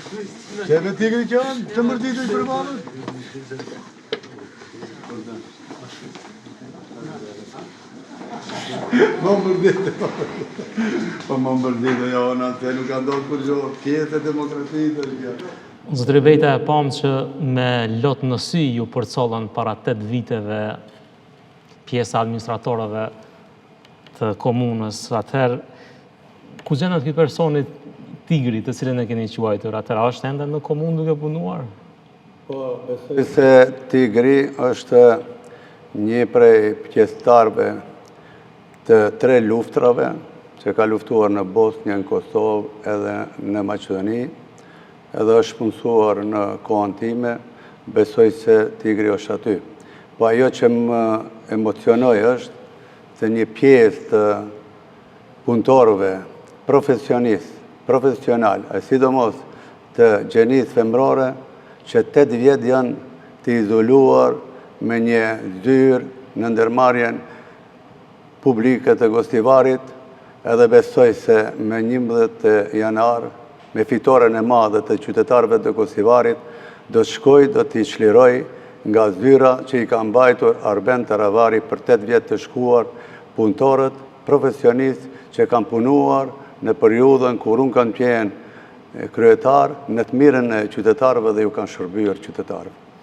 Që me tigri që anë, të mërditë i përmanët? Më mërditë, më mërditë, ja, në atë nuk ka ndodhë për gjohë, pjetë e demokratitë. Zotëri Bejta, e pamë që me lot në sy ju përcollën para 8 viteve pjesa administratorëve të komunës. Atëherë, ku gjendet ky personi Tigri, të cilën e keni quajtur, atëherë është ende në komunë duke punuar? Po, besoj se Tigri është një prej pjesëtarëve të 3 luftrave që ka luftuar në Bosnjë, në Kosovë edhe në Maqedoni, edhe është punësuar në kohën time, besoj se Tigri është aty. Po ajo që më emocionoj është se një pjesë të punëtorëve, profesional, a sidomos të gjenisë femrore, që 8 vjetë janë të izoluar me një zyrë në ndërmarrjen publike të Gostivarit, edhe besoj se me 11 janar, me fitoren e madhe të qytetarëve të Gostivarit, do të shkoj, do t'i çliroj nga zyra që i ka mbajtur Arben Taravari për 8 vjetë të shkuar punëtorët, profesionistë që kanë punuar në periudhën kur unë kanë qenë kryetar në të mirën e qytetarëve dhe ju kanë shërbyer qytetarëve.